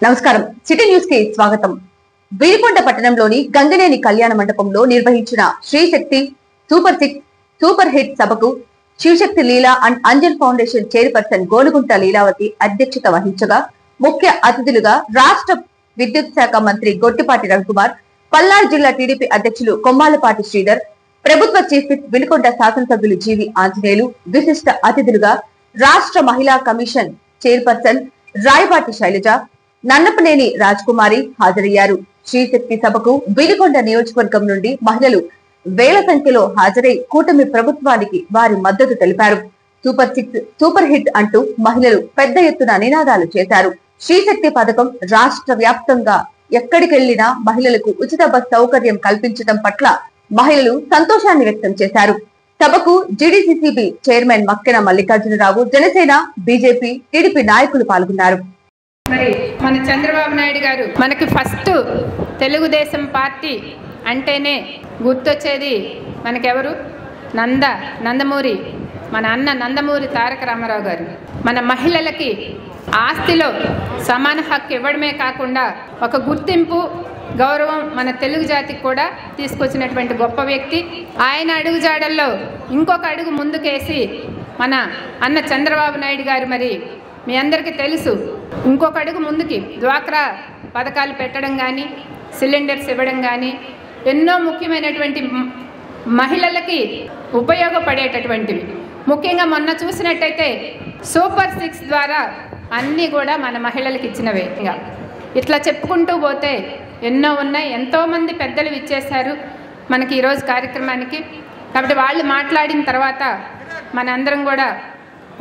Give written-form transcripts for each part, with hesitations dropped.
నమస్కారం city news కి స్వాగతం. వీరికొండ పట్టణంలోని గంగనేని కళ్యాణ మండపంలో నిర్వహించిన శ్రీశక్తి సూపర్ హిట్ సభకు Shivashakti Leela and Anjan foundation chairperson Golugunta Leelavathi అధ్యక్షత వహించగా ముఖ్య అతిథులుగా రాష్ట్ర విద్యుత్ శాఖ మంత్రి గొట్టిపాటి రవికుమార్, పల్నాడు జిల్లా టీడీపీ అధ్యక్షులు కొమ్మాలపాటి శ్రీధర్, ప్రభుత్వ చీఫ్ విప్ వినుకొండ శాసనసభ్యులు జీవి ఆంజనేయులు, విశిష్ట అతిథులుగా రాష్ట్ర మహిళా కమిషన్ చైర్పర్సన్ రాయపాటి శైలజ, నన్నపనేని రాజకుమారి హాజరయ్యారు. శ్రీశక్తి సభకు వినుకొండ నియోజకవర్గం నుండి మహిళలు వేల సంఖ్యలో హాజరై కూటమి ప్రభుత్వానికి వారి మద్దతు తెలిపారు. సూపర్ హిట్ అంటూ మహిళలు పెద్ద ఎత్తున నినాదాలు చేశారు. శ్రీశక్తి పథకం రాష్ట్ర వ్యాప్తంగా ఎక్కడికెళ్లినా మహిళలకు ఉచిత బస్ సౌకర్యం కల్పించడం పట్ల మహిళలు సంతోషాన్ని వ్యక్తం చేశారు. సభకు GDCCB chairman Makkena Mallikarjunarao, Janasena, BJP, TDP నాయకులు పాల్గొన్నారు. మరి మన చంద్రబాబు నాయుడు గారు మనకి ఫస్ట్ తెలుగుదేశం పార్టీ అంటేనే గుర్తొచ్చేది మనకెవరు? నందమూరి మన అన్న నందమూరి తారక రామారావు గారు. మన మహిళలకి ఆస్తిలో సమాన హక్కు ఇవ్వడమే కాకుండా ఒక గుర్తింపు, గౌరవం మన తెలుగు జాతికి కూడా తీసుకొచ్చినటువంటి గొప్ప వ్యక్తి. ఆయన అడుగుజాడల్లో ఇంకొక అడుగు ముందుకేసి మన అన్న చంద్రబాబు నాయుడు గారు మరి మీ అందరికీ తెలుసు, ఇంకొక అడుగు ముందుకి డ్వాక్రా పథకాలు పెట్టడం కానీ, సిలిండర్స్ ఇవ్వడం కానీ, ఎన్నో ముఖ్యమైనటువంటి మహిళలకి ఉపయోగపడేటటువంటివి. ముఖ్యంగా మొన్న చూసినట్టయితే సూపర్ 6 ద్వారా అన్నీ కూడా మన మహిళలకు ఇచ్చినవే. ఇట్లా చెప్పుకుంటూ పోతే ఎన్నో ఉన్నాయి. ఎంతోమంది పెద్దలు ఇచ్చేశారు మనకి ఈరోజు కార్యక్రమానికి. కాబట్టి వాళ్ళు మాట్లాడిన తర్వాత మనందరం కూడా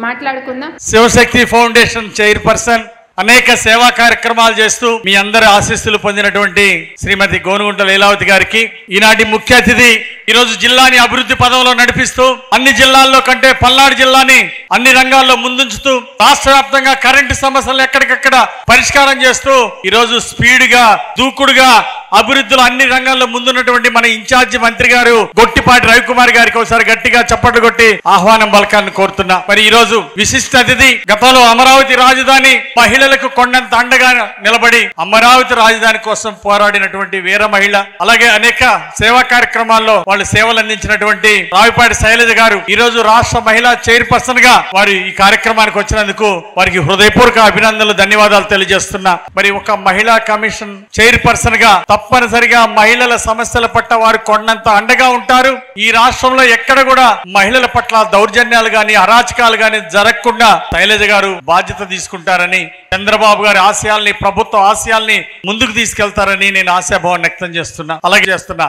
మాట్లాడుకుందాం. శివశక్తి ఫౌండేషన్ చైర్పర్సన్, అనేక సేవా కార్యక్రమాలు చేస్తూ మీ అందరి ఆశీస్సులు పొందినటువంటి శ్రీమతి గోనుగుంట లీలావతి గారికి, ఈనాటి ముఖ్య అతిథి, ఈరోజు జిల్లాని అభివృద్ధి పదంలో నడిపిస్తూ అన్ని జిల్లాల్లో కంటే పల్నాడు జిల్లాని అన్ని రంగాల్లో ముందుంచుతూ రాష్ట్ర వ్యాప్తంగా కరెంటు సమస్యలను ఎక్కడికక్కడ పరిష్కారం చేస్తూ ఈరోజు స్పీడ్గా, దూకుడుగా అభివృద్ధిలో అన్ని రంగాల్లో ముందున్నటువంటి మన ఇన్ఛార్జి మంత్రి గారు గొట్టిపాటి రవికుమార్ గారికి ఒకసారి గట్టిగా చప్పట్లు కొట్టి ఆహ్వానం పలకాలని కోరుతున్నా. మరి ఈ రోజు విశిష్ట అతిథి, గతంలో అమరావతి రాజధాని మహిళలకు కొండంత అండగా నిలబడి అమరావతి రాజధాని కోసం పోరాడినటువంటి వీర మహిళ, అలాగే అనేక సేవా కార్యక్రమాల్లో వాళ్ళు సేవలు అందించినటువంటి రావిపాటి శైలజ గారు ఈ రోజు రాష్ట్ర మహిళా చైర్పర్సన్ గా వారు ఈ కార్యక్రమానికి వచ్చినందుకు వారికి హృదయపూర్వక అభినందనలు, ధన్యవాదాలు తెలియజేస్తున్నా. మరి ఒక మహిళా కమిషన్ చైర్పర్సన్ గా తప్పనిసరిగా మహిళల సమస్యల పట్ల వారు కొండంత అండగా ఉంటారు. ఈ రాష్ట్రంలో ఎక్కడ కూడా మహిళల పట్ల దౌర్జన్యాలు గాని, అరాచకాలు గాని జరగకుండా శైలజ గారు బాధ్యత తీసుకుంటారని, చంద్రబాబు గారి ఆశయాల్ని, ప్రభుత్వ ఆశయాల్ని ముందుకు తీసుకెళ్తారని నేను ఆశాభావం వ్యక్తం చేస్తున్నా. అలాగే చేస్తున్నా.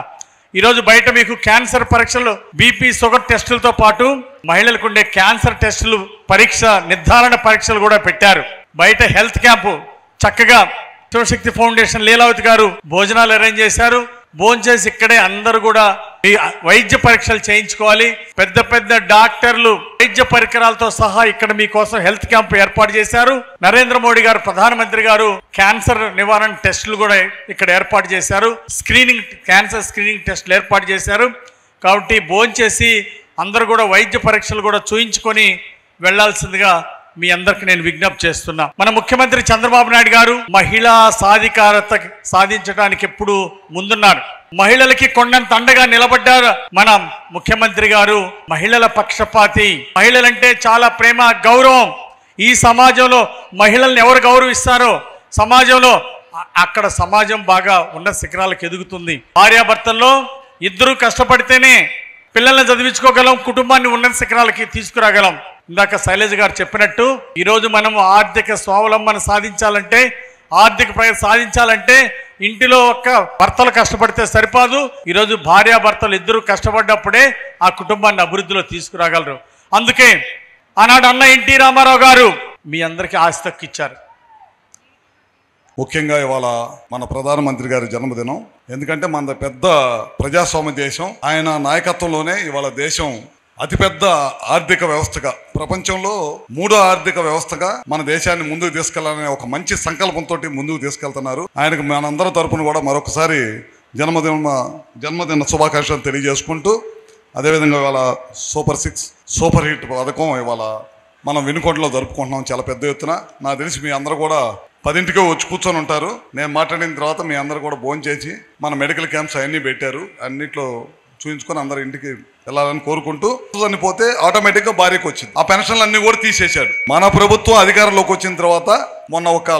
ఈరోజు బయట మీకు క్యాన్సర్ పరీక్షలు, బీపీ, షుగర్ టెస్టులతో పాటు మహిళలకు ఉండే క్యాన్సర్ టెస్టులు, నిర్ధారణ పరీక్షలు కూడా పెట్టారు. బయట హెల్త్ క్యాంపు చక్కగా శివశక్తి ఫౌండేషన్ లీలావతి గారు భోజనాలు అరేంజ్ చేశారు. భోజనం చేసి ఇక్కడే అందరూ కూడా వైద్య పరీక్షలు చేయించుకోవాలి. పెద్ద పెద్ద డాక్టర్లు వైద్య పరికరాలతో సహా ఇక్కడ మీకోసం హెల్త్ క్యాంప్ ఏర్పాటు చేశారు. నరేంద్ర మోడీ గారు, ప్రధానమంత్రి గారు క్యాన్సర్ నివారణ టెస్టులు కూడా ఇక్కడ ఏర్పాటు చేశారు. క్యాన్సర్ స్క్రీనింగ్ టెస్టులు ఏర్పాటు చేశారు. కాబట్టి భోజనం చేసి అందరూ కూడా వైద్య పరీక్షలు కూడా చూయించుకొని వెళ్లాల్సిందిగా మీ అందరికి నేను విజ్ఞప్తి చేస్తున్నా. మన ముఖ్యమంత్రి చంద్రబాబు నాయుడు గారు మహిళా సాధికారత సాధించడానికి ఎప్పుడు ముందున్నారు. మహిళలకి కొండంత అండగా నిలబడ్డారు మన ముఖ్యమంత్రి గారు. మహిళల పక్షపాతి, మహిళలంటే చాలా ప్రేమ, గౌరవం. ఈ సమాజంలో మహిళల్ని ఎవరు గౌరవిస్తారో సమాజంలో అక్కడ సమాజం బాగా ఉన్న శిఖరాలకు ఎదుగుతుంది. భార్యాభర్తల్లో ఇద్దరు కష్టపడితేనే పిల్లల్ని చదివించుకోగలం, కుటుంబాన్ని ఉన్నత శిఖరాలకి తీసుకురాగలం. ఇందాక శైలజ గారు చెప్పినట్టు ఈరోజు మనం ఆర్థిక స్వావలంబన సాధించాలంటే, ఆర్థిక ప్రగతి సాధించాలంటే ఇంటిలో ఒక్క భర్తలు కష్టపడితే సరిపోదు. ఈరోజు భార్యాభర్తలు ఇద్దరు కష్టపడ్డప్పుడే ఆ కుటుంబాన్ని అభివృద్ధిలో తీసుకురాగలరు. అందుకే ఆనాడు అన్న ఎన్టీ రామారావు గారు మీ అందరికీ ఆస్తి ఇచ్చారు. ముఖ్యంగా ఇవాళ మన ప్రధానమంత్రి గారి జన్మదినం. ఎందుకంటే మన పెద్ద ప్రజాస్వామ్య దేశం, ఆయన నాయకత్వంలోనే ఇవాళ దేశం అతిపెద్ద ఆర్థిక వ్యవస్థగా, ప్రపంచంలో 3వ ఆర్థిక వ్యవస్థగా మన దేశాన్ని ముందుకు తీసుకెళ్లాలనే ఒక మంచి సంకల్పంతో ముందుకు తీసుకెళ్తున్నారు. ఆయనకు మనందరి తరపున కూడా మరొకసారి జన్మదిన శుభాకాంక్షలు తెలియజేసుకుంటూ, అదేవిధంగా ఇవాళ సూపర్ హిట్ పథకం ఇవాళ మనం వినుకొండలో జరుపుకుంటున్నాం చాలా పెద్ద ఎత్తున. నాకు తెలిసి మీ అందరూ కూడా 10ంటికే వచ్చి కూర్చొని ఉంటారు. నేను మాట్లాడిన తర్వాత మీ అందరూ కూడా భోజనం చేసి మన మెడికల్ క్యాంప్స్ అవన్నీ పెట్టారు, అన్నిట్లో చూపించుకొని అందరు ఇంటికి వెళ్ళాలని కోరుకుంటూ చనిపోతే ఆటోమేటిక్గా భార్యకు వచ్చింది. ఆ పెన్షన్లు అన్ని కూడా తీసేశాడు. మన ప్రభుత్వం అధికారంలోకి వచ్చిన తర్వాత మొన్న ఒక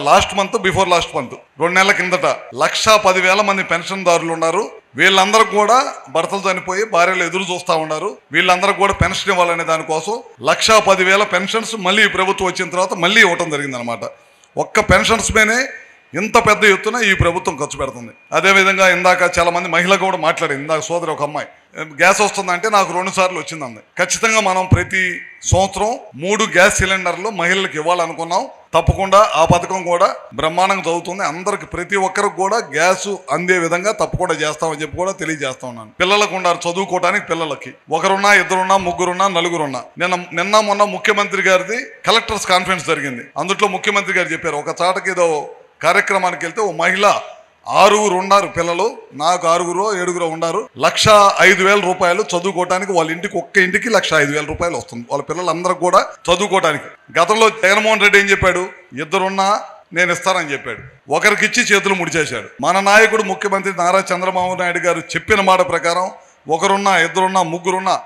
బిఫోర్ లాస్ట్ మంత్ 2 నెలల కిందట 1,10,000 మంది పెన్షన్దారులు ఉన్నారు. వీళ్ళందరూ కూడా భర్తలు చనిపోయి భార్యలు ఎదురు చూస్తూ ఉన్నారు. వీళ్ళందరూ కూడా పెన్షన్ ఇవ్వాలనే దానికోసం 1,10,000 పెన్షన్స్ మళ్ళీ ఈ ప్రభుత్వం వచ్చిన తర్వాత మళ్ళీ ఇవ్వటం జరిగిందనమాట. ఒక్క పెన్షన్స్ మీనే ఇంత పెద్ద ఎత్తున ఈ ప్రభుత్వం ఖర్చు పెడుతుంది. అదేవిధంగా ఇందాక చాలా మంది మహిళలు కూడా మాట్లాడింది. ఇందాక సోదరి ఒక అమ్మాయి గ్యాస్ వస్తుందంటే నాకు 2 సార్లు వచ్చిందంది. ఖచ్చితంగా మనం ప్రతి సంవత్సరం 3 గ్యాస్ సిలిండర్లు మహిళలకు ఇవ్వాలనుకున్నాం. తప్పకుండా ఆ పథకం కూడా బ్రహ్మాండంగా చదువుతుంది. అందరికి ప్రతి ఒక్కరికి కూడా గ్యాస్ అందే విధంగా తప్పకుండా చేస్తామని చెప్పి కూడా తెలియజేస్తా ఉన్నాను. పిల్లలకు ఉన్నారు చదువుకోవడానికి, పిల్లలకి ఒకరున్నా, ఇద్దరున్నా, ముగ్గురున్నా, నలుగురున్నా. నిన్న మొన్న ముఖ్యమంత్రి గారిది కలెక్టర్స్ కాన్ఫరెన్స్ జరిగింది. అందులో ముఖ్యమంత్రి గారు చెప్పారు, ఒక చాటకి ఏదో కార్యక్రమానికి వెళ్తే ఓ మహిళ 6 ఉన్నారు పిల్లలు, నాకు 6-7 ఉన్నారు, 1,05,000 రూపాయలు చదువుకోవటానికి వాళ్ళ ఇంటికి ఒక్క ఇంటికి 1,05,000 రూపాయలు వస్తుంది వాళ్ళ పిల్లలందరికీ కూడా చదువుకోవటానికి. గతంలో జగన్మోహన్ రెడ్డి ఏం చెప్పాడు, 2 ఉన్నా నేను ఇస్తానని చెప్పాడు, ఒకరికి ఇచ్చి చేతులు ముడిచేశాడు. మన నాయకుడు ముఖ్యమంత్రి నారా చంద్రబాబు నాయుడు గారు చెప్పిన మాట ప్రకారం 1 ఉన్నా, 2 ఉన్నా, 3 ఉన్నా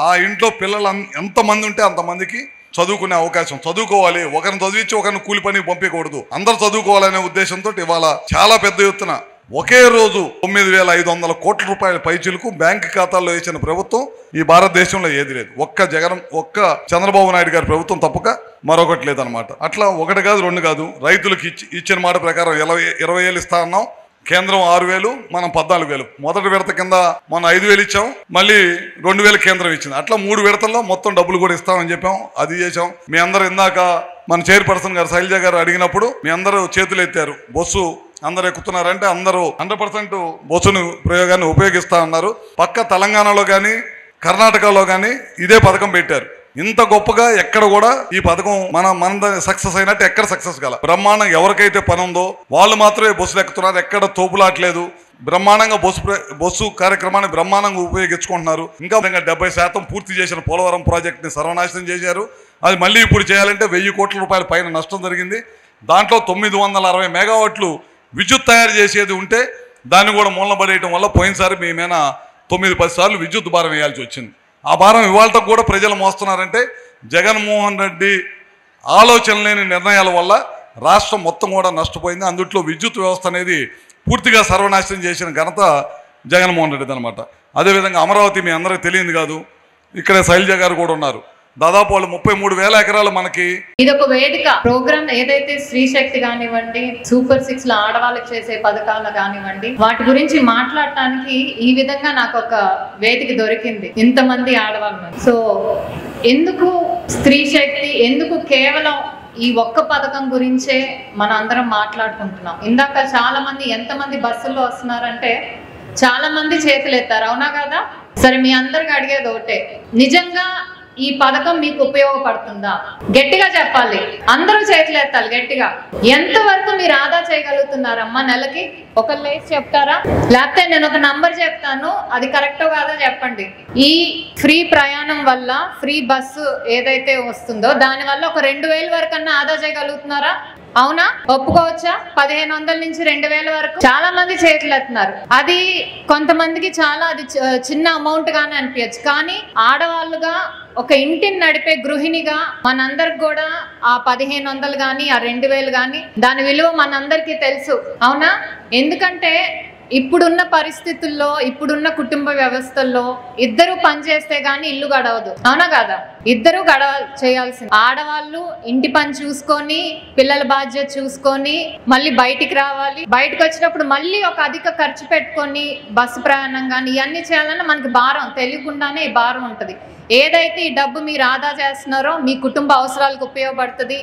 ఆ ఇంట్లో పిల్లలు ఎంతమంది ఉంటే అంతమందికి చదువుకునే అవకాశం, చదువుకోవాలి. ఒకరిని చదివించి ఒకరిని కూలి పనికి పంపించకూడదు, అందరూ చదువుకోవాలనే ఉద్దేశంతో ఇవాళ చాలా పెద్ద ఎత్తున ఒకే రోజు 9,500 కోట్ల రూపాయల పైచీలకు బ్యాంక్ ఖాతాల్లో వేసిన ప్రభుత్వం ఈ భారతదేశంలో ఏది లేదు. ఒక్క చంద్రబాబు నాయుడు గారి ప్రభుత్వం తప్పక మరొకటి లేదనమాట. అట్లా 1 కాదు 2 కాదు, రైతులకు ఇచ్చిన మాట ప్రకారం 20,000 ఇస్తా అన్నాం. కేంద్రం 6,000, మనం 14,000. మొదటి విడత కింద మనం 5,000 ఇచ్చాం, మళ్ళీ 2,000 కేంద్రం ఇచ్చింది. అట్లా 3 విడతల్లో మొత్తం డబ్బులు కూడా ఇస్తామని చెప్పాం, అది చేసాం. మీ అందరూ ఇందాక మన చైర్పర్సన్ గారు శైలజ గారు అడిగినప్పుడు మీ అందరూ చేతులు ఎత్తారు. బస్సు అందరు ఎక్కుతున్నారంటే అందరూ 100% బస్సును ప్రయోగాన్ని ఉపయోగిస్తా ఉన్నారు. పక్క తెలంగాణలో కానీ కర్ణాటకలో కానీ ఇదే పథకం పెట్టారు. ఇంత గొప్పగా ఎక్కడ కూడా ఈ పథకం మన సక్సెస్ అయినట్టు ఎక్కడ సక్సెస్ కాల. బ్రహ్మాండం ఎవరికైతే పని ఉందో వాళ్ళు మాత్రమే బస్సులు ఎక్కుతున్నారు, ఎక్కడ తోపులాట్లేదు. బ్రహ్మాండంగా బస్సు కార్యక్రమాన్ని బ్రహ్మాండంగా ఉపయోగించుకుంటున్నారు. ఇంకా 70% పూర్తి చేసిన పోలవరం ప్రాజెక్ట్ని సర్వనాశనం చేశారు. అది మళ్ళీ ఇప్పుడు చేయాలంటే 1,000 కోట్ల రూపాయల పైన నష్టం జరిగింది. దాంట్లో 960 మెగావాట్లు విద్యుత్ తయారు చేసేది ఉంటే దాన్ని కూడా మూలన పడేయటం వల్ల పోయినసారి మీ మీద 9-10 సార్లు విద్యుత్ భారం వేయాల్సి వచ్చింది. ఆ భారం ఇవాళతో కూడా ప్రజలు మోస్తున్నారంటే జగన్మోహన్ రెడ్డి ఆలోచన లేని నిర్ణయాల వల్ల రాష్ట్రం మొత్తం కూడా నష్టపోయింది. అందుట్లో విద్యుత్ వ్యవస్థ అనేది పూర్తిగా సర్వనాశనం చేసిన ఘనత జగన్మోహన్ రెడ్డి అనమాట. అదేవిధంగా అమరావతి మీ అందరికీ తెలియదు కాదు, ఇక్కడే శైలజ గారు కూడా ఉన్నారు. దాదాపు వాళ్ళు 33,000 ఎకరాలు మనకి ఇదొక వేదిక. ప్రోగ్రామ్ ఏదైతే స్త్రీ శక్తి కానివ్వండి, సూపర్ 6 లో ఆడవాళ్ళకి చేసే పథకాలు కానివ్వండి, వాటి గురించి మాట్లాడటానికి ఈ విధంగా నాకు ఒక వేదిక దొరికింది, ఇంతమంది ఆడవాళ్ళు. సో ఎందుకు స్త్రీ శక్తి, ఎందుకు కేవలం ఈ ఒక్క పథకం గురించే మనం అందరం మాట్లాడుకుంటున్నాం. ఇందాక చాలా మంది ఎంతమంది బస్సుల్లో వస్తున్నారంటే చాలా మంది చేతులు ఎత్తారు, అవునా కదా? సరే, మీ అందరికి అడిగేది ఒకటే, నిజంగా ఈ పథకం మీకు ఉపయోగపడుతుందా? గట్టిగా చెప్పాలి, అందరూ చేతులు ఎత్తాలి గట్టిగా. ఎంతవరకు మీరు ఆదా చేయగలుగుతున్నారమ్మా నెలకి? ఒకళ్ళు వేసి చెప్తారా? లేకపోతే నేను ఒక నంబర్ చెప్తాను, అది కరెక్టో కాదో చెప్పండి. ఈ ఫ్రీ ప్రయాణం వల్ల, ఫ్రీ బస్సు ఏదైతే వస్తుందో దాని వల్ల ఒక 2,000 వరకు అన్నా ఆదా చేయగలుగుతున్నారా? అవునా? ఒప్పుకోవచ్చా? 1,500 నుంచి 2,000 వరకు చాలా మంది చేతులు ఎత్తున్నారు. అది కొంతమందికి చాలా అది చిన్న అమౌంట్ గానే అనిపించచ్చు, కానీ ఆడవాళ్ళుగా ఒక ఇంటిని నడిపే గృహిణిగా మనందరికి కూడా ఆ 1,500 కానీ ఆ 2,000 కానీ దాని విలువ మనందరికీ తెలుసు, అవునా? ఎందుకంటే ఇప్పుడున్న పరిస్థితుల్లో, ఇప్పుడున్న కుటుంబ వ్యవస్థల్లో ఇద్దరు పనిచేస్తే గానీ ఇల్లు గడవదు, అవునా కదా? ఇద్దరు చేయాల్సింది. ఆడవాళ్ళు ఇంటి పని చూసుకొని, పిల్లల బాధ్యత చూసుకొని మళ్ళీ బయటికి రావాలి. బయటకు వచ్చినప్పుడు మళ్ళీ ఒక అధిక ఖర్చు పెట్టుకొని బస్సు ప్రయాణం కానీ ఇవన్నీ చేయాలన్నా మనకి భారం, తెలియకుండానే ఈ భారం ఉంటుంది. ఏదైతే ఈ డబ్బు మీరు ఆదా చేస్తున్నారో మీ కుటుంబ అవసరాలకు ఉపయోగపడుతుంది,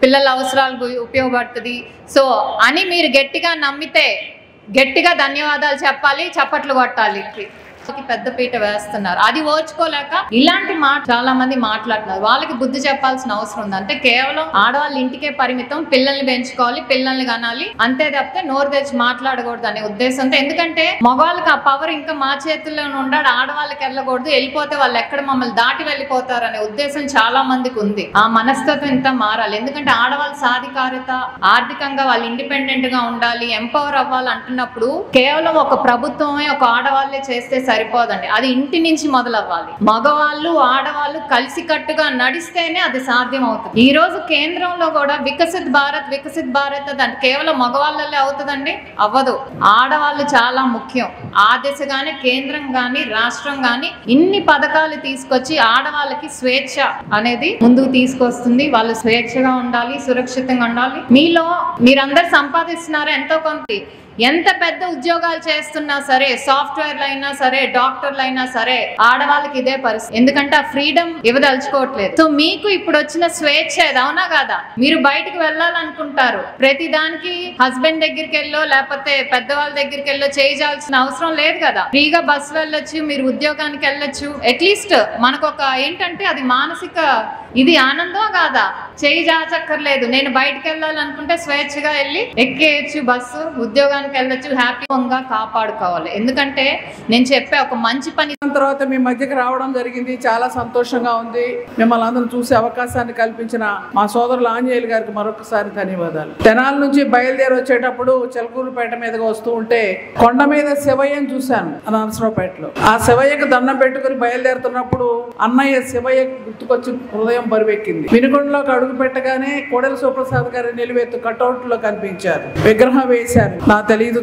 పిల్లల అవసరాలకు ఉపయోగపడుతుంది. సో అని మీరు గట్టిగా నమ్మితే గట్టిగా ధన్యవాదాలు చెప్పాలి, చప్పట్లు కొట్టాలి. పెద్దపీట వేస్తున్నారు. అది ఓర్చుకోలేక ఇలాంటి మాట చాలా మంది మాట్లాడుతున్నారు. వాళ్ళకి బుద్ధి చెప్పాల్సిన అవసరం ఉంది. అంటే కేవలం ఆడవాళ్ళ ఇంటికే పరిమితం, పిల్లల్ని పెంచుకోవాలి, పిల్లల్ని కనాలి అంతే తప్పితే నోరు తెచ్చి మాట్లాడకూడదు అనే ఉద్దేశంతో. ఎందుకంటే మగవాళ్ళకి ఆ పవర్ ఇంకా మా చేతుల్లోనే ఉండాడు, ఆడవాళ్ళకి వెళ్ళకూడదు, వెళ్ళిపోతే వాళ్ళు ఎక్కడ మమ్మల్ని దాటి వెళ్ళిపోతారు అనే ఉద్దేశం చాలా మందికి ఉంది. ఆ మనస్తత్వం ఇంత మారాలి. ఎందుకంటే ఆడవాళ్ళ సాధికారత, ఆర్థికంగా వాళ్ళు ఇండిపెండెంట్ గా ఉండాలి, ఎంపవర్ అవ్వాలి అంటున్నప్పుడు కేవలం ఒక ప్రభుత్వమే ఒక ఆడవాళ్ళే చేస్తే సరిపోదండి. అది ఇంటి నుంచి మొదలవ్వాలి. మగవాళ్ళు ఆడవాళ్ళు కలిసి కట్టుగా నడిస్తేనే అది సాధ్యం అవుతుంది. ఈ రోజు కేంద్రంలో కూడా వికసిత్ భారత్ అంటే కేవలం మగవాళ్ళే అవుతుందండి? అవ్వదు. ఆడవాళ్ళు చాలా ముఖ్యం. ఆ దిశగానే కేంద్రం గాని రాష్ట్రం గాని ఇన్ని పథకాలు తీసుకొచ్చి ఆడవాళ్ళకి స్వేచ్ఛ అనేది ముందుకు తీసుకొస్తుంది. వాళ్ళు స్వేచ్ఛగా ఉండాలి, సురక్షితంగా ఉండాలి. మీరందరూ సంపాదిస్తున్నారా ఎంతో కొంత, ఎంత పెద్ద ఉద్యోగాలు చేస్తున్నా సరే, సాఫ్ట్వేర్లు అయినా సరే, డాక్టర్లు అయినా సరే, ఆడవాళ్ళకి ఇదే పరిస్థితి. ఎందుకంటే ఆ ఫ్రీడమ్ ఇవ్వదలుచుకోవట్లేదు. సో మీకు ఇప్పుడు వచ్చిన స్వేచ్ఛ ఇది, అవునా కాదా? మీరు బయటకు వెళ్ళాలనుకుంటారు, ప్రతి దానికి హస్బెండ్ దగ్గరికి వెళ్ళో లేకపోతే పెద్దవాళ్ళ దగ్గరికి వెళ్ళో చేయాల్సిన అవసరం లేదు కదా. ఫ్రీగా బస్సు వెళ్ళొచ్చు, మీరు ఉద్యోగానికి వెళ్ళొచ్చు. అట్లీస్ట్ మనకు ఒక ఏంటంటే అది మానసిక ఇది ఆనందం కాదా? చేయి జాచక్కర్లేదు. నేను బయటకు వెళ్ళాలనుకుంటే స్వేచ్ఛగా వెళ్ళి ఎక్కేయచ్చు బస్సు, ఉద్యోగానికి వెళ్ళొచ్చు, హ్యాపీగా కాపాడుకోవాలి. ఎందుకంటే నేను చెప్పే ఒక మంచి పని తర్వాత మీ మధ్యకి రావడం జరిగింది. చాలా సంతోషంగా ఉంది. మిమ్మల్ని అందరం చూసే అవకాశాన్ని కల్పించిన మా సోదరులు ఆంజనేయులు గారికి మరొకసారి ధన్యవాదాలు. తెనాల నుంచి బయలుదేరి వచ్చేటప్పుడు చిలకూరుపేట మీదగా వస్తూ ఉంటే కొండ మీద శివయ్యని చూశాను నరసరావుపేటలో. ఆ శివయ్యకు దండం పెట్టుకుని బయలుదేరుతున్నప్పుడు అన్నయ్య శివయ్య గుర్తుకొచ్చి హృదయం బరువెక్కింది. వినుకొండలోకి అడుగు పెట్టగానే కోడెల సుప్రసాద్ గారి నిలువెత్తు కటౌట్ లో కనిపించారు. విగ్రహం వేశారు. నా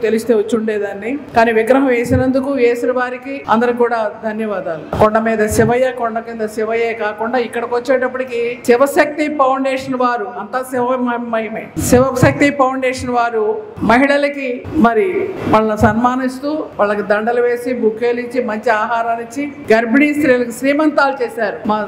తెలిస్తే వచ్చి ఉండేదాన్ని, కానీ విగ్రహం వేసినందుకు వేసిన వారికి అందరికి కూడా ధన్యవాదాలు. కొండ మీద శివయ్య, కొండ కింద శివయ్యే కాకుండా ఇక్కడికి వచ్చేటప్పటికి శివశక్తి ఫౌండేషన్ వారు, అంతా శివమయమే, శివశక్తి ఫౌండేషన్ వారు మహిళలకి మరి వాళ్ళని సన్మానిస్తూ వాళ్ళకి దండలు వేసి బుక్కేలు ఇచ్చి మంచి ఆహారాన్ని ఇచ్చి గర్భిణీ స్త్రీలకు శ్రీమంతాలు చేశారు మా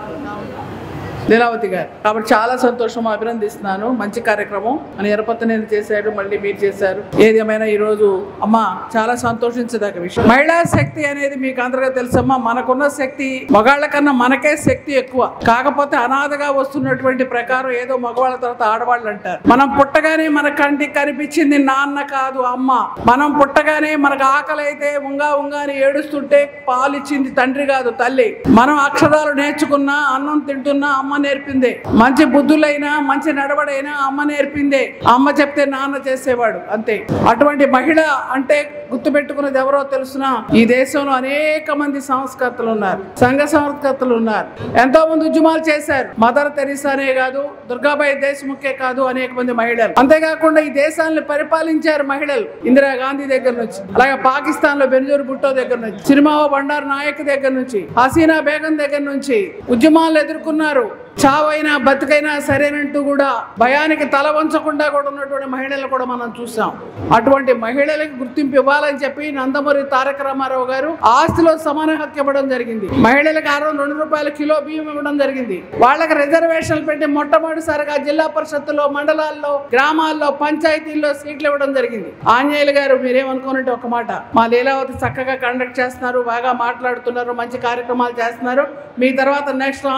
లీలావతి గారు. కాబట్టి చాలా సంతోషం, అభినందిస్తున్నాను. మంచి కార్యక్రమం అని ఎరపత్త నేను చేశాడు, మళ్ళీ మీరు చేశారు. ఏదేమైనా ఈ రోజు అమ్మ చాలా సంతోషించదగ్గ విషయం. మహిళా శక్తి అనేది మీకు అందరికీ తెలుసమ్మా. మనకున్న శక్తి మగాళ్ళ కన్నా మనకే శక్తి ఎక్కువ. కాకపోతే అనాథగా వస్తున్నటువంటి ప్రకారం ఏదో మగవాళ్ళ తర్వాత ఆడవాళ్ళు అంటారు. మనం పుట్టగానే మన కంటికి కనిపించింది నాన్న కాదు అమ్మ. మనం పుట్టగానే మనకు ఆకలి అయితే ఉంగాని ఏడుస్తుంటే పాలిచ్చింది తండ్రి కాదు తల్లి. మనం అక్షరాలు నేర్చుకున్నా, అన్నం తింటున్నా అమ్మ నేర్పిందే. మంచి బుద్ధులైనా మంచి నడవడైనా అమ్మ నేర్పిందే. అమ్మ చెప్తే నాన్న చేసేవాడు అంతే. అటువంటి మహిళ అంటే గుర్తుపెట్టుకున్నది ఎవరో తెలుసునా? ఈ దేశంలో అనేక మంది సంస్కర్తలు ఉన్నారు, సంఘ సంస్కర్తలు ఉన్నారు. ఎంతో మంది ఉద్యమాలు చేశారు. మదర్ తెరీసానే కాదు, దుర్గాబాయి దేశ్ముఖే కాదు, అనేక మంది మహిళలు. అంతేకాకుండా ఈ దేశాన్ని పరిపాలించారు మహిళలు. ఇందిరాగాంధీ దగ్గర నుంచి, అలాగే పాకిస్తాన్ లో బెనజీర్ భుట్టో దగ్గర నుంచి, సినిమా బండారు నాయక్ దగ్గర నుంచి, హసీనా బేగం దగ్గర నుంచి ఉద్యమాలు ఎదుర్కొన్నారు. చావైనా బతుకైనా సరేనంటూ కూడా భయానికి తల వంచకుండా కూడా ఉన్నటువంటి మహిళలు కూడా మనం చూసాం. అటువంటి మహిళలకు గుర్తింపు ఇవ్వాలని చెప్పి నందమూరి తారక రామారావు గారు ఆస్తిలో సమాన హక్కు ఇవ్వడం జరిగింది. మహిళలకు 2 రూపాయల కిలో బియ్యం ఇవ్వడం జరిగింది. వాళ్ళకి రిజర్వేషన్లు పెట్టి మొట్టమొదటిసారిగా జిల్లా పరిషత్తులో, మండలాల్లో, గ్రామాల్లో, పంచాయతీల్లో సీట్లు ఇవ్వడం జరిగింది. ఆంజనేయులు గారు మీరేమనుకోనంటే ఒక మాట, మా లీలావతి చక్కగా కండక్ట్ చేస్తున్నారు, బాగా మాట్లాడుతున్నారు, మంచి కార్యక్రమాలు చేస్తున్నారు. మీ తర్వాత నెక్స్ట్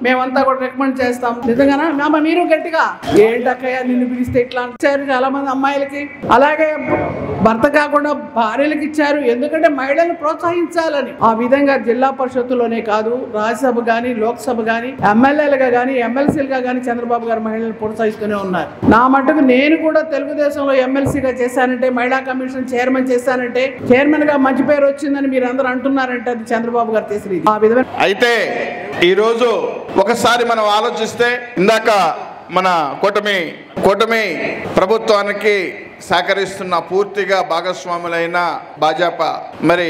మేమంతా కూడా రికమెండ్ చేస్తాం. నిజంగానా మీరు గట్టిగా ఏంటక్కయ్య నిన్ను పిలిస్తే ఇట్లా ఇచ్చారు చాలా మంది అమ్మాయిలకి. అలాగే భర్త కాకుండా భార్యలకు ఇచ్చారు. ఎందుకంటే మహిళలను ప్రోత్సహించాలని. ఆ విధంగా జిల్లా పరిషత్తులోనే కాదు, రాజ్యసభ గాని, లోక్సభ గాని, ఎమ్మెల్యేలుగా గాని, ఎమ్మెల్సీలుగా గాని చంద్రబాబు గారు మహిళలను ప్రోత్సహిస్తూనే ఉన్నారు. నా మట్టుకు నేను కూడా తెలుగుదేశంలో ఎమ్మెల్సీగా చేశానంటే, మహిళా కమిషన్ చైర్మన్ చేశానంటే, చైర్మన్ గా మంచి పేరు వచ్చిందని మీరు అందరూ అంటున్నారంటే అది చంద్రబాబు గారు చేసిన ఆ విధమైన. అయితే ఈరోజు ఒకసారి మనం ఆలోచిస్తే, ఇందాక మన కూటమి ప్రభుత్వానికి సహకరిస్తున్న పూర్తిగా భాగస్వాములైన భాజపా మరి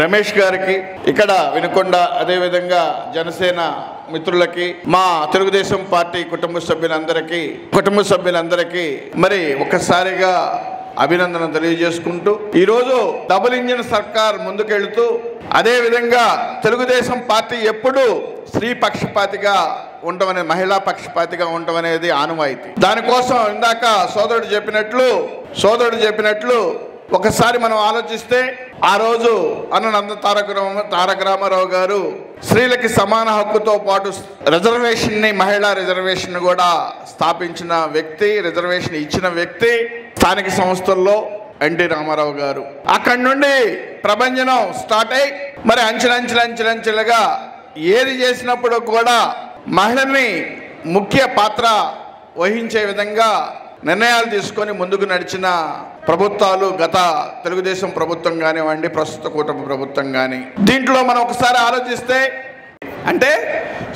రమేష్ గారికి, ఇక్కడ వినుకొండ, అదేవిధంగా జనసేన మిత్రులకి, మా తెలుగుదేశం పార్టీ కుటుంబ సభ్యులందరికీ మరి ఒక్కసారిగా అభినందన తెలియజేసుకుంటూ, ఈరోజు డబుల్ ఇంజిన్ సర్కార్ ముందుకెళ్తూ, అదేవిధంగా తెలుగుదేశం పార్టీ ఎప్పుడు స్త్రీ పక్షపాతిగా ఉండమనే, మహిళా పక్షపాతిగా ఉండడం అనేది ఆనవాయితీ. దానికోసం ఇందాక సోదరుడు చెప్పినట్లు ఒకసారి మనం ఆలోచిస్తే ఆ రోజు నంద తారక రామారావు గారు స్త్రీలకి సమాన హక్కుతో పాటు మహిళా రిజర్వేషన్ కూడా స్థాపించిన వ్యక్తి, రిజర్వేషన్ ఇచ్చిన వ్యక్తి స్థానిక సంస్థల్లో ఎన్టీ రామారావు గారు. అక్కడి నుండి ప్రభంజనం స్టార్ట్ అయ్యి మరి అంచెలంచెలుగా ఏది చేసినప్పుడు కూడా మహిళని ముఖ్య పాత్ర వహించే విధంగా నిర్ణయాలు తీసుకొని ముందుకు నడిచిన ప్రభుత్వాలు గత తెలుగుదేశం ప్రభుత్వం కానివ్వండి, ప్రస్తుత కూటమి ప్రభుత్వం కానీ. దీంట్లో మనం ఒకసారి ఆలోచిస్తే అంటే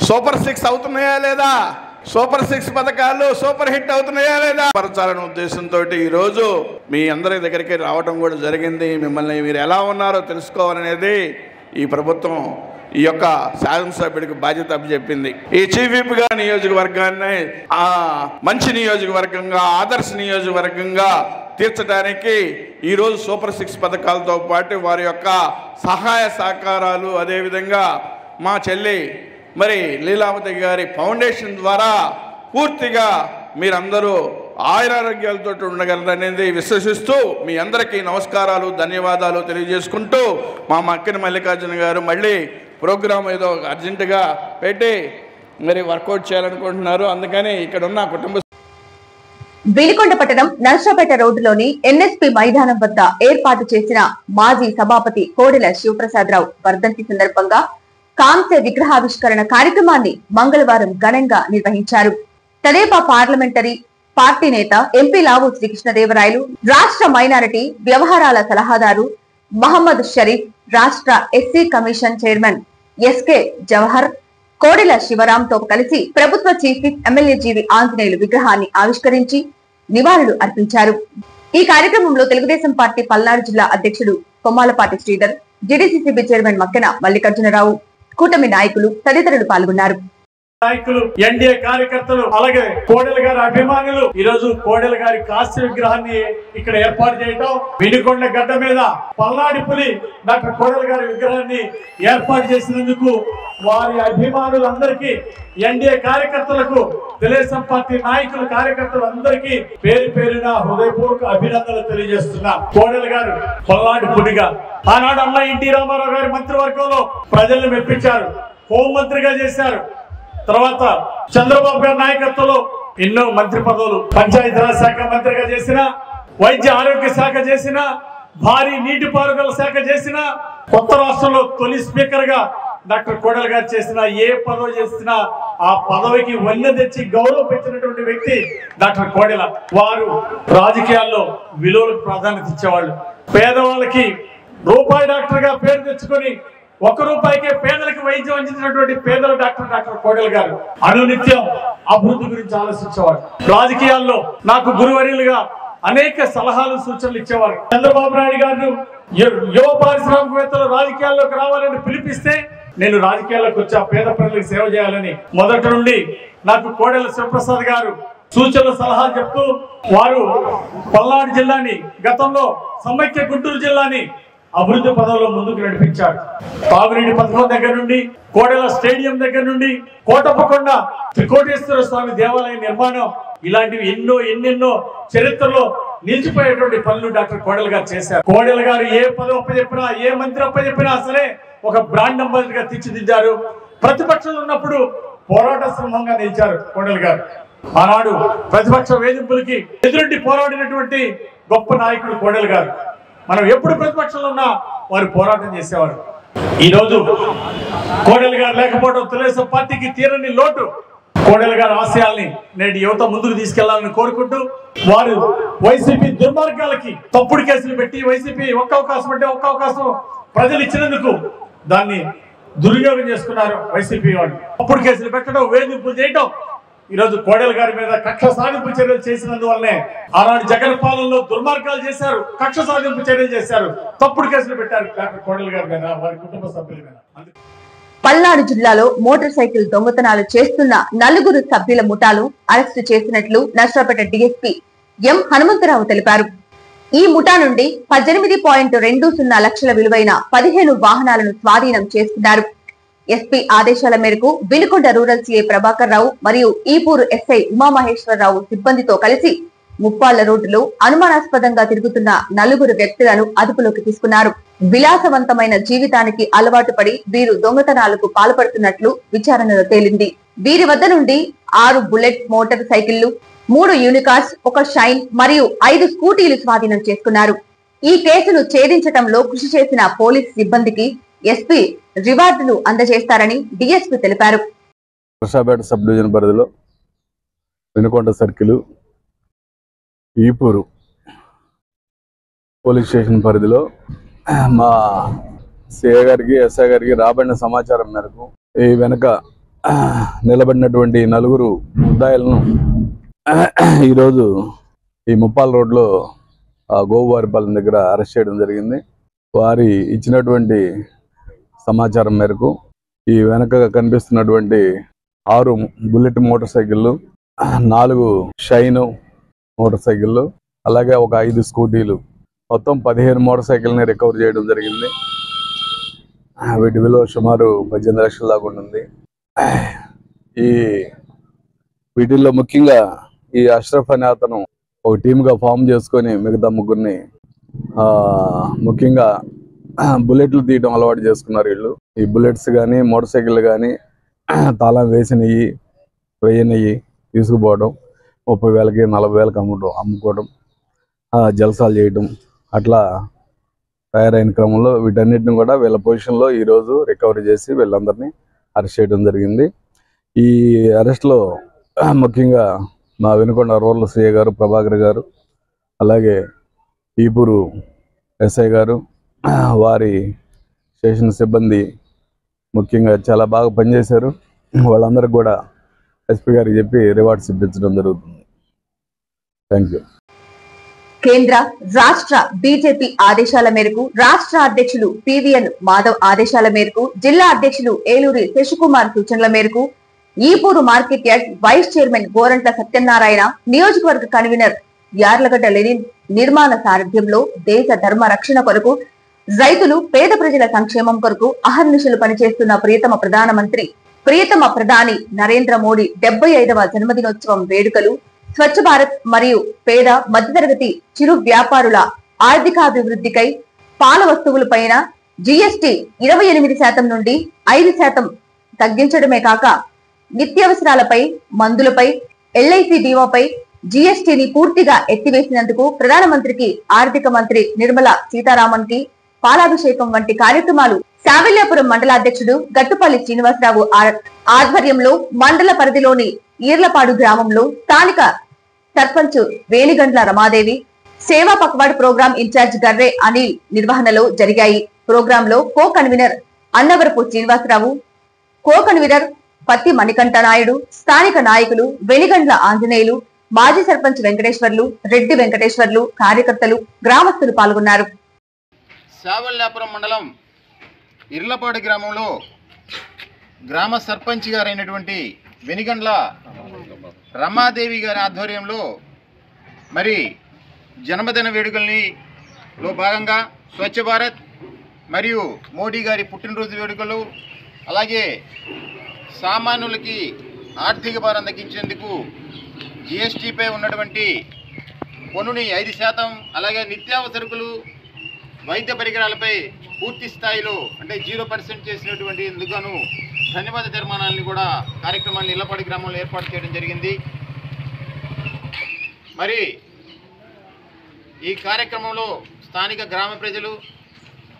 సూపర్ 6 అవుతున్నాయా లేదా, సూపర్ 6 పథకాలు సూపర్ హిట్ అవుతున్నాయా లేదా పరచాలనే ఉద్దేశంతో ఈరోజు మీ అందరి దగ్గరికి రావడం కూడా జరిగింది. మిమ్మల్ని మీరు ఎలా ఉన్నారో తెలుసుకోవాలనేది ఈ ప్రభుత్వం ఈ యొక్క శాసనసభ్యుడికి బాధ్యత అప్పచెప్పింది. ఈ చీఫ్ విప్గా నియోజకవర్గాన్ని మంచి నియోజకవర్గంగా, ఆదర్శ నియోజకవర్గంగా తీర్చడానికి ఈరోజు సూపర్ 6 పథకాలతో పాటు వారి యొక్క సహాయ సహకారాలు, అదేవిధంగా మా చెల్లి మరి లీలావతి గారి ఫౌండేషన్ ద్వారా పూర్తిగా మీరందరూ ఆయురారోగ్యాలతో ఉండగలరనేది విశ్వసిస్తూ మీ అందరికీ నమస్కారాలు, ధన్యవాదాలు తెలియజేసుకుంటూ మా మక్కిన మల్లికార్జున గారు మళ్ళీ ప్రోగ్రాం ఏదో అర్జెంటుగా పెట్టి మరి వర్కౌట్ చేయాలనుకుంటున్నారు. అందుకని ఇక్కడ ఉన్న కుటుంబ వినుకొండ పట్టణం నర్సాపేట రోడ్డులోని ఎన్ఎస్పి మైదానం వద్ద ఏర్పాటు చేసిన మాజీ సభాపతి కోడెల శివప్రసాదరావు వర్ధంతి సందర్భంగా కాంస్య విగ్రహావిష్కరణ కార్యక్రమాన్ని మంగళవారం ఘనంగా నిర్వహించారు. తెదేపా పార్లమెంటరీ పార్టీ నేత ఎంపీ లావు శ్రీకృష్ణదేవరాయలు, రాష్ట్ర మైనారిటీ వ్యవహారాల సలహాదారు మహమ్మద్ షరీఫ్, రాష్ట్ర SC commission chairman SK Jawahar, Kodela శివరాంతో కలిసి ప్రభుత్వ chief whip MLA GV Anjaneyulu విగ్రహాన్ని ఆవిష్కరించి నివాళులు అర్పించారు. ఈ కార్యక్రమంలో తెలుగుదేశం పార్టీ పల్నాడు జిల్లా అధ్యక్షుడు కొమ్మాలపాటి శ్రీధర్, జెడిసిసిబి చైర్మన్ మక్కెన మల్లికార్జునరావు, కూటమి నాయకులు తదితరులు పాల్గొన్నారు. నాయకులు, ఎన్డీఏ కార్యకర్తలు, అలాగే కోడెల గారి అభిమానులు ఈరోజు కోడెల గారి కాస్య విగ్రహాన్ని ఇక్కడ ఏర్పాటు చేయటం, వినుకొండ గడ్డ మీద పల్నాడి పులి డాక్టర్ కోడెల గారి విగ్రహాన్ని ఏర్పాటు చేసినందుకు వారి అభిమానులందరికీ, ఎన్డీఏ కార్యకర్తలకు, తెలుగుదేశం పార్టీ నాయకులు, కార్యకర్తలు అందరికీ పేరు పేరున హృదయపూర్వక అభినందనలు తెలియజేస్తున్నా. కోడెల గారు పల్నాడు పులిగా ఆనాడు అన్న ఎన్టీ రామారావు గారి మంత్రివర్గంలో ప్రజలను మెప్పించారు, హోంమంత్రిగా చేశారు. తర్వాత చంద్రబాబు గారి నాయకత్వంలో ఎన్నో మంత్రి పదవులు, పంచాయతీరాజ్ శాఖ మంత్రిగా చేసిన, వైద్య ఆరోగ్య శాఖ చేసిన, భారీ నీటిపారుదల శాఖ చేసిన, కొత్త రాష్ట్రంలో తొలి స్పీకర్ గా డాక్టర్ కోడెల గారు చేసిన, ఏ పదవి చేసినా ఆ పదవికి వన్నె తెచ్చి గౌరవం పెంచినటువంటి వ్యక్తి డాక్టర్ కోడెల. వారు రాజకీయాల్లో విలువలకు ప్రాధాన్యత ఇచ్చేవాళ్ళు. పేదవాళ్ళకి రూపాయి డాక్టర్ గా పేరు తెచ్చుకొని ₹1 పేదలకు వైద్యం అందించినటువంటి పేదల డాక్టర్ కోడెల గారు అనునిత్యం అభివృద్ధి గురించి ఆలోచించేవాడు. రాజకీయాల్లో నాకు గురువర్యులుగా అనేక సలహాలు, సూచనలు ఇచ్చేవారు. చంద్రబాబు నాయుడు గారు యువ పారిశ్రామికవేత్తలు రాజకీయాల్లోకి రావాలని పిలిపిస్తే నేను రాజకీయాల్లోకి వచ్చి ఆ పేద ప్రజలకు సేవ చేయాలని మొదటి నుండి నాకు కోడెల శివప్రసాద్ గారు సూచనలు, సలహాలు చెప్తూ వారు పల్నాడు జిల్లాని, గతంలో సమైక్య గుంటూరు జిల్లాని అభివృద్ధి పదంలో ముందుకు నడిపించారు. తాగునీటి పథకం దగ్గర నుండి, కోడెల స్టేడియం దగ్గర నుండి, కోటప్పకొండ త్రికోటేశ్వర స్వామి దేవాలయ నిర్మాణం, ఇలాంటివి ఎన్నెన్నో చరిత్రలో నిలిచిపోయేటువంటి పనులు డాక్టర్ కోడెల గారు చేశారు. కోడెల గారు ఏ పదవి అప్పచెప్పినా, ఏ మంత్రి అప్పచెప్పినా సరే ఒక బ్రాండ్ అంబాసిడర్ గా తీర్చిదిద్దారు. ప్రతిపక్షంలో ఉన్నప్పుడు పోరాట సింహంగా నిలిచారు కోడెల గారు. ఆనాడు ప్రతిపక్ష వేధింపులకి ఎదురుండి పోరాడినటువంటి గొప్ప నాయకుడు కోడెల గారు. మనం ఎప్పుడు ప్రతిపక్షంలో ఉన్నా వారు పోరాటం చేసేవారు. ఈ రోజు కోడెల గారు లేకపోవడం తెలుగుదేశం పార్టీకి తీరని లోటు. కోడెల గారి ఆశయాల్ని నేటి యువత ముందుకు తీసుకెళ్లాలని కోరుకుంటూ, వారు వైసీపీ దుర్మార్గాలకి తప్పుడు కేసులు పెట్టి, వైసీపీ ఒక్క అవకాశం ప్రజలు ఇచ్చినందుకు దాన్ని దుర్వినియోగం చేసుకున్నారు వైసీపీ వాళ్ళు. తప్పుడు కేసులు పెట్టడం, వేధింపులు చేయడం, ఈరోజు కోడెల గారి మీద కక్ష సాధింపు చర్యలు చేసినందువల్లనే ఆనాడు జగన్ పాలనలో దుర్మార్గాలు చేశారు, కక్ష సాధింపు చర్యలు చేశారు, తప్పుడు కేసులు పెట్టారు డాక్టర్ కోడెల గారి మీద, వారి కుటుంబ సభ్యుల మీద. పల్నాడు జిల్లాలో మోటార్ సైకిల్ దొంగతనాలు చేస్తున్న 4 సభ్యుల ముఠాను అరెస్టు చేసినట్లు నర్సాపేట డీఎస్పీ ఎం హనుమంతరావు తెలిపారు. ఈ ముఠా నుండి 18.20 లక్షల విలువైన 15 వాహనాలను స్వాధీనం చేసుకున్నారు. ఎస్పీ ఆదేశాల మేరకు వినుకొండ రూరల్ సీఐ ప్రభాకర్ రావు మరియు ఈపూరు ఎస్ఐ ఉమామహేశ్వరరావు సిబ్బందితో కలిసి ముప్పాళ్ల రోడ్డులో అనుమానాస్పదంగా తిరుగుతున్న నలుగురు వ్యక్తులను అదుపులోకి తీసుకున్నారు. విలాసవంతమైన జీవితానికి అలవాటు పడి వీరు దొంగతనాలకు పాల్పడుతున్నట్లు విచారణలో తేలింది. వీరి వద్ద నుండి 6 బుల్లెట్ మోటార్ సైకిళ్లు, 3 యూనికార్స్, 1 షైన్ మరియు 5 స్కూటీలు స్వాధీనం చేసుకున్నారు. ఈ కేసును ఛేదించడంలో కృషి చేసిన పోలీస్ సిబ్బందికి ఎస్పీ రివార్డులు అందజేస్తారని డీఎస్పీ తెలిపారు. వర్షాపేట సబ్ డివిజన్ పరిధిలో Venukonda circle Ipuru police station పరిధిలో మా సిఐ గారికి ఎస్ఐ గారికి రాబడిన సమాచారం మేరకు ఈ వెనక నిలబడినటువంటి నలుగురు ముద్దాయిలను ఈరోజు ఈ ముప్పాల రోడ్లో గోవువారిపాలెం దగ్గర అరెస్ట్ చేయడం జరిగింది. వారి ఇచ్చినటువంటి సమాచారం మేరకు ఈ వెనక కనిపిస్తున్నటువంటి 6 బుల్లెట్ మోటార్ సైకిళ్ళు, 4 షైన్ మోటార్ సైకిళ్ళు, అలాగే ఒక 5 స్కూటీలు, మొత్తం 15 మోటార్ సైకిల్ని రికవర్ చేయడం జరిగింది. వీటి విలువ సుమారు 18 లక్షల దాకా ఉంటుంది. వీటిల్లో ముఖ్యంగా ఈ అష్రఫ్ అనే అతను ఒక టీమ్గా ఫామ్ చేసుకొని మిగతా ముగ్గురిని ముఖ్యంగా బుల్లెట్లు తీయడం అలవాటు చేసుకున్నారు. వీళ్ళు ఈ బుల్లెట్స్ కానీ మోటార్ సైకిల్ కానీ తాళం వేసినవి వేయనివి తీసుకుపోవడం, 30,000కి 40,000కి అమ్ముకోవడం, జల్సాలు చేయడం, అట్లా తయారైన క్రమంలో వీటన్నిటిని కూడా వీళ్ళ పొజిషన్లో ఈరోజు రికవరీ చేసి వీళ్ళందరినీ అరెస్ట్ చేయడం జరిగింది. ఈ అరెస్ట్లో ముఖ్యంగా మా వెనుకొండ రూరల్ సిఐ గారు ప్రభాకర్ గారు, అలాగే ఈపూరు ఎస్ఐ గారు, వారి స్టేషన్ సిబ్బంది ముఖ్యంగా చాలా బాగా పనిచేశారు. వాళ్ళందరికీ కూడా ఎస్పీ గారికి చెప్పి రివార్డ్స్ ఇప్పించడం జరుగుతుంది. Thank you. కేంద్ర రాష్ట్ర బీజేపీ ఆదేశాల మేరకు, రాష్ట్ర అధ్యక్షులు పివిఎన్ మాధవ్ ఆదేశాల మేరకు, జిల్లా అధ్యక్షులు ఏలూరి శశికుమార్ సూచనల మేరకు Epuru market yard vice chairman Gorantla Satyanarayana, నియోజకవర్గ కన్వీనర్ యార్లగడ్డ లెనిన్ నిర్మాణ సారథ్యంలో దేశ ధర్మ రక్షణ కొరకు, రైతులు పేద ప్రజల సంక్షేమం కొరకు అహర్నిశలు పనిచేస్తున్న ప్రియతమ ప్రధాని నరేంద్ర మోడీ 75వ జన్మదినోత్సవం వేడుకలు, స్వచ్ఛ భారత్ మరియు పేద మధ్యతరగతి చిరు వ్యాపారుల ఆర్థికాభివృద్ధికై పాల వస్తువులపైన జీఎస్టీ 28% నుండి 5% తగ్గించడమే కాక నిత్యావసరాలపై, మందులపై, ఎల్ఐసి బీమాపై జీఎస్టీని పూర్తిగా ఎత్తివేసినందుకు ప్రధానమంత్రికి, ఆర్థిక మంత్రి నిర్మలా సీతారామన్ కి పాలాభిషేకం వంటి కార్యక్రమాలు శావిల్యాపురం మండలాధ్యక్షుడు గట్టుపల్లి శ్రీనివాసరావు ఆధ్వర్యంలో మండల పరిధిలోని ఈర్లపాడు గ్రామంలో స్థానిక సర్పంచ్ వేలిగండ్ల రమాదేవి, సేవా పక్వాడ్ ప్రోగ్రాం ఇన్ఛార్జ్ గర్రే అనిల్ నిర్వహణలో జరిగాయి. ప్రోగ్రాం లో co convener Annavarapu Srinivasarao, co convener Patti Manikanta Naidu, స్థానిక నాయకులు వెలిగండ్ల ఆంజనేయులు, మాజీ సర్పంచ్ వెంకటేశ్వర్లు, రెడ్డి వెంకటేశ్వర్లు, కార్యకర్తలు, గ్రామస్తులు పాల్గొన్నారు. శావల్యాపురం మండలం ఇర్లపాడు గ్రామంలో గ్రామ సర్పంచ్ గారైనటువంటి వెనిగండ్ల రమాదేవి గారి ఆధ్వర్యంలో మరి జన్మదిన వేడుకల్లో భాగంగా స్వచ్ఛ భారత్ మరియు మోడీ గారి పుట్టినరోజు వేడుకలు, అలాగే సామాన్యులకి ఆర్థిక భారం తగ్గించేందుకు జిఎస్టీపై ఉన్నటువంటి పన్నుని 5%, అలాగే నిత్యావసరకులు, వైద్య పరికరాలపై పూర్తి స్థాయిలో అంటే 0% చేసినటువంటి ఎందుకను ధన్యవాద తీర్మానాన్ని కూడా కార్యక్రమాన్ని ఇళ్లపాడు గ్రామంలో ఏర్పాటు చేయడం జరిగింది. మరి ఈ కార్యక్రమంలో స్థానిక గ్రామ ప్రజలు,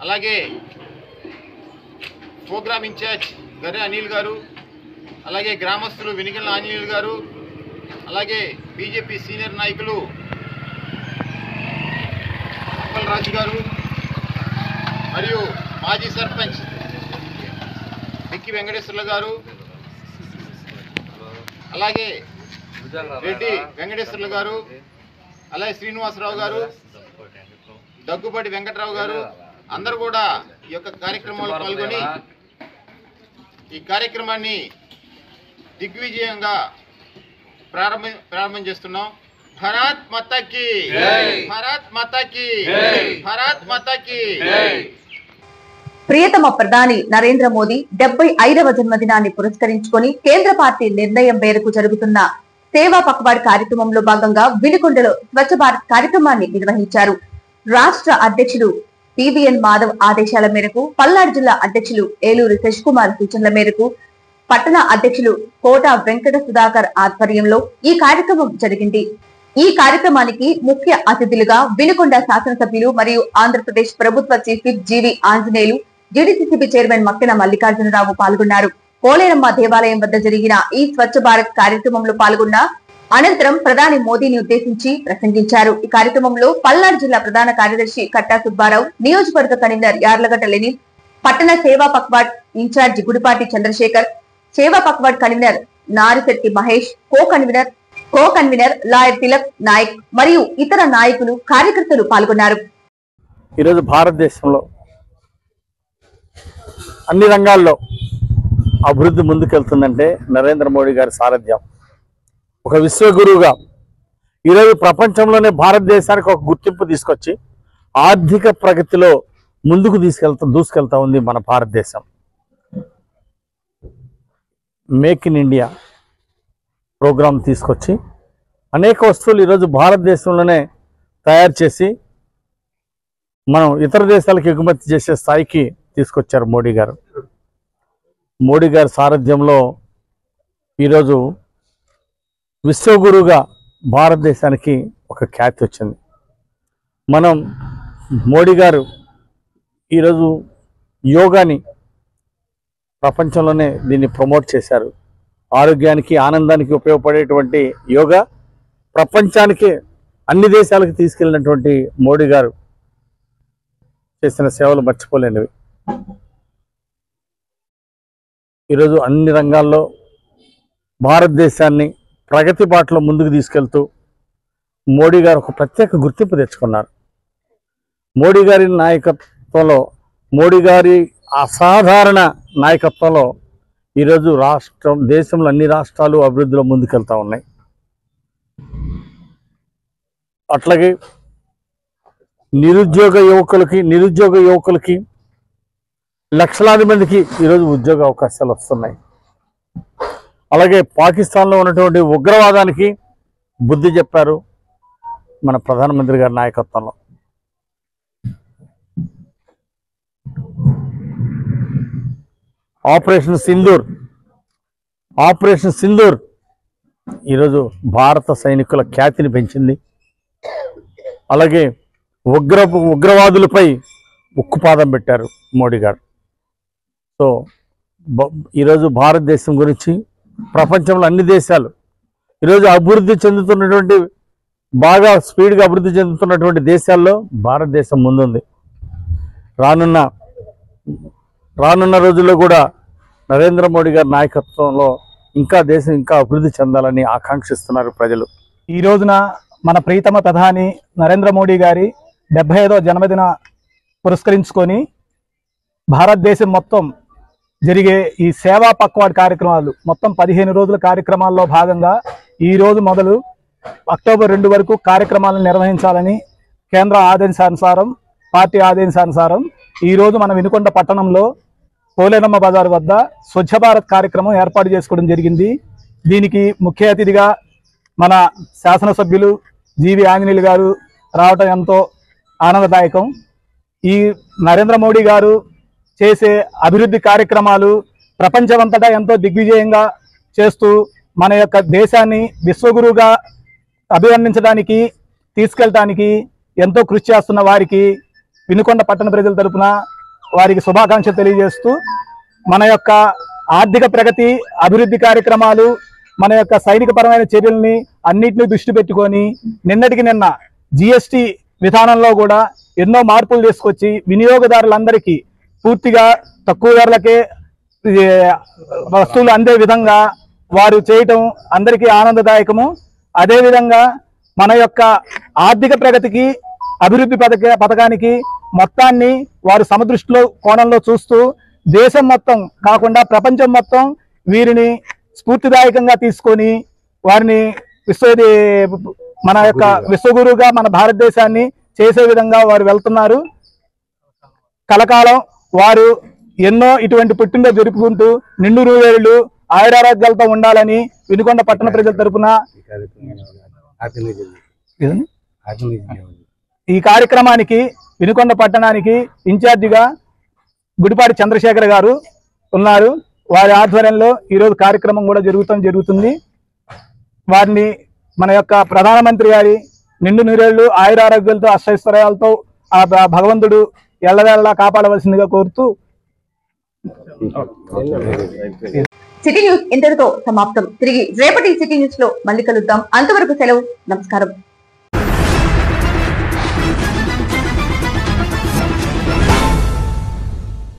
అలాగే ప్రోగ్రామ్ ఇన్ఛార్జ్ గర్రె అనిల్ గారు, అలాగే గ్రామస్తులు వెనిగండ్ల ఆంజనేయులు గారు, అలాగే బీజేపీ సీనియర్ నాయకులు రాజు గారు మరియు మాజీ సర్పంచ్ బిక్కి వెంకటేశ్వర్ల గారు, అలాగే రెడ్డి వెంకటేశ్వర్ల గారు, అలాగే శ్రీనివాసరావు గారు, దగ్గుపాటి వెంకటరావు గారు అందరూ కూడా ఈ యొక్క కార్యక్రమంలో పాల్గొని ఈ కార్యక్రమాన్ని దిగ్విజయంగా ప్రారంభం చేస్తున్నాం. భారత్ మాతా కీ జై, భారత్ మాతా కీ జై, భారత్ మాతా కీ జై. ప్రియతమ ప్రధాని నరేంద్ర మోదీ 75వ జన్మదినాన్ని పురస్కరించుకొని కేంద్ర పార్టీ నిర్ణయం మేరకు జరుగుతున్న సేవా పక్వాడ్ కార్యక్రమంలో భాగంగా వినుకొండలో స్వచ్ఛ భారత్ కార్యక్రమాన్ని నిర్వహించారు. రాష్ట్ర అధ్యక్షుడు టివిఎన్ మాధవ్ ఆదేశాల మేరకు, పల్నాడు జిల్లా అధ్యక్షులు ఏలూరు శశికుమార్ సూచనల మేరకు పట్టణ అధ్యక్షులు కోట వెంకట సుధాకర్ ఆధ్వర్యంలో ఈ కార్యక్రమం జరిగింది. ఈ కార్యక్రమానికి ముఖ్య అతిథులుగా వినుకొండ శాసనసభ్యులు మరియు ఆంధ్రప్రదేశ్ ప్రభుత్వ చీఫ్ విప్ జీవి ఆంజనేయులు, జీడీసీసీబీ చైర్మన్ మక్కెన మల్లికార్జునరావు పాల్గొన్నారు. పోలేరమ్మ దేవాలయం వద్ద జరిగిన ఈ స్వచ్ఛ భారత్ కార్యక్రమంలో పాల్గొన్న అనంతరం ప్రధాని మోదీని ఉద్దేశించి ప్రసంగించారు. ఈ కార్యక్రమంలో పల్నాడు జిల్లా ప్రధాన కార్యదర్శి కట్టా సుబ్బారావు, నియోజకవర్గ కన్వీనర్ యార్లగడ్డ లెనిన్, పట్టణ సేవా Pakhwada incharge Gudipati Chandrasekhar, Seva Pakwad convener Narisetti Mahesh, co convener lawyer Tilak Nayak మరియు ఇతర నాయకులు, కార్యకర్తలు పాల్గొన్నారు. ఈరోజు భారతదేశంలో అన్ని రంగాల్లో అభివృద్ధి ముందుకెళ్తుందంటే నరేంద్ర మోడీ గారి సారథ్యం. ఒక విశ్వగురువుగా ఈరోజు ప్రపంచంలోనే భారతదేశానికి ఒక గుర్తింపు తీసుకొచ్చి ఆర్థిక ప్రగతిలో ముందుకు దూసుకెళ్తా ఉంది మన భారతదేశం. మేక్ ఇన్ ఇండియా ప్రోగ్రాం తీసుకొచ్చి అనేక వస్తువులు ఈరోజు భారతదేశంలోనే తయారు చేసి మనం ఇతర దేశాలకు ఎగుమతి చేసే స్థాయికి తీసుకొచ్చారు మోడీ గారు. మోడీ గారి సారథ్యంలో ఈరోజు విశ్వగురువుగా భారతదేశానికి ఒక ఖ్యాతి వచ్చింది. మనం మోడీ గారు ఈరోజు యోగాని ప్రపంచంలోనే దీన్ని ప్రమోట్ చేశారు. ఆరోగ్యానికి, ఆనందానికి ఉపయోగపడేటువంటి యోగా ప్రపంచానికి అన్ని దేశాలకు తీసుకెళ్ళినటువంటి మోడీ గారు చేసిన సేవలు మర్చిపోలేనివి. ఈరోజు అన్ని రంగాల్లో భారతదేశాన్ని ప్రగతి బాటలో ముందుకు తీసుకెళ్తూ మోడీ గారు ఒక ప్రత్యేక గుర్తింపు తెచ్చుకున్నారు. మోడీ గారి నాయకత్వంలో, మోడీ గారి అసాధారణ నాయకత్వంలో ఈరోజు దేశంలో అన్ని రాష్ట్రాలు అభివృద్ధిలో ముందుకెళ్తా ఉన్నాయి. అట్లాగే నిరుద్యోగ యువకులకి లక్షలాది మందికి ఈరోజు ఉద్యోగ అవకాశాలు వస్తున్నాయి. అలాగే పాకిస్తాన్లో ఉన్నటువంటి ఉగ్రవాదానికి బుద్ధి చెప్పారు మన ప్రధానమంత్రి గారి నాయకత్వంలో. ఆపరేషన్ సింధూర్ ఈరోజు భారత సైనికుల ఖ్యాతిని పెంచింది. అలాగే ఉగ్రవాదులపై ఉక్కుపాదం పెట్టారు మోడీ గారు. సో ఈరోజు భారతదేశం గురించి ప్రపంచంలో అన్ని దేశాలు ఈరోజు బాగా స్పీడ్గా అభివృద్ధి చెందుతున్నటువంటి దేశాల్లో భారతదేశం ముందుంది. రానున్న రోజుల్లో కూడా నరేంద్ర మోడీ గారి నాయకత్వంలో దేశం ఇంకా అభివృద్ధి చెందాలని ఆకాంక్షిస్తున్నారు ప్రజలు. ఈ రోజున మన ప్రీతమ ప్రధాని నరేంద్ర మోడీ గారి 75వ జన్మదిన పురస్కరించుకొని భారతదేశం మొత్తం జరిగే ఈ సేవా పక్వాడ్ కార్యక్రమాలు మొత్తం 15 రోజుల కార్యక్రమాల్లో భాగంగా ఈ రోజు మొదలు అక్టోబర్ 2 వరకు కార్యక్రమాలను నిర్వహించాలని కేంద్ర ఆదేశానుసారం, పార్టీ ఆదేశానుసారం ఈరోజు మన వినుకొండ పట్టణంలో పోలేరమ్మ బజార్ వద్ద స్వచ్ఛ భారత్ కార్యక్రమం ఏర్పాటు చేసుకోవడం జరిగింది. దీనికి ముఖ్య అతిథిగా మన శాసనసభ్యులు జీవి ఆంజనేయులు గారు రావటం ఎంతో ఆనందదాయకం. ఈ నరేంద్ర మోడీ గారు చేసే అభివృద్ధి కార్యక్రమాలు ప్రపంచమంతటా ఎంతో దిగ్విజయంగా చేస్తూ మన యొక్క దేశాన్ని విశ్వగురువుగా అభివర్ణించడానికి, తీసుకెళ్ళడానికి ఎంతో కృషి చేస్తున్న వారికి వినుకొండ పట్టణ ప్రజల తరపున వారికి శుభాకాంక్షలు తెలియజేస్తూ, మన యొక్క ఆర్థిక ప్రగతి, అభివృద్ధి కార్యక్రమాలు, మన యొక్క సైనికపరమైన చర్యల్ని అన్నింటినీ దృష్టి పెట్టుకొని నిన్నటికి నిన్న జిఎస్టి విధానంలో కూడా ఎన్నో మార్పులు తీసుకొచ్చి వినియోగదారులందరికీ పూర్తిగా తక్కువ ధరలకే వస్తువులు అందే విధంగా వారు చేయటం అందరికీ ఆనందదాయకము. అదేవిధంగా మన యొక్క ఆర్థిక ప్రగతికి, అభివృద్ధి పథకానికి మొత్తాన్ని వారు సమదృష్టిలో కోణంలో చూస్తూ దేశం మొత్తం కాకుండా ప్రపంచం మొత్తం వీరిని స్ఫూర్తిదాయకంగా తీసుకొని వారిని మన యొక్క విశ్వగురువుగా మన భారతదేశాన్ని చేసే విధంగా వారు వెళ్తున్నారు. కలకాలం వారు ఎన్నో ఇటువంటి పుట్టినరోజు జరుపుకుంటూ నిండు నూరేళ్లు ఆయురారోగ్యాలతో ఉండాలని వినుకొండ పట్టణ ప్రజల తరపున ఈ కార్యక్రమానికి వినుకొండ పట్టణానికి ఇన్ఛార్జిగా గుడిపాటి చంద్రశేఖర్ గారు ఉన్నారు. వారి ఆధ్వర్యంలో ఈరోజు కార్యక్రమం కూడా జరుగుతుంది. వారిని మన యొక్క ప్రధానమంత్రి గారి నిండు నూరేళ్లు ఆయురారోగ్యాలతో అష్టైశ్వర్యాలతో ఆ భగవంతుడు ఎల్లవేళలా కాపాడవలసిందిగా కోరుతూ సిటీ న్యూస్ ఇంతటితో సమాప్తం. తిరిగి రేపటి సిటీ న్యూస్ లో మళ్ళీ కలుద్దాం. అంతవరకు సెలవు. నమస్కారం.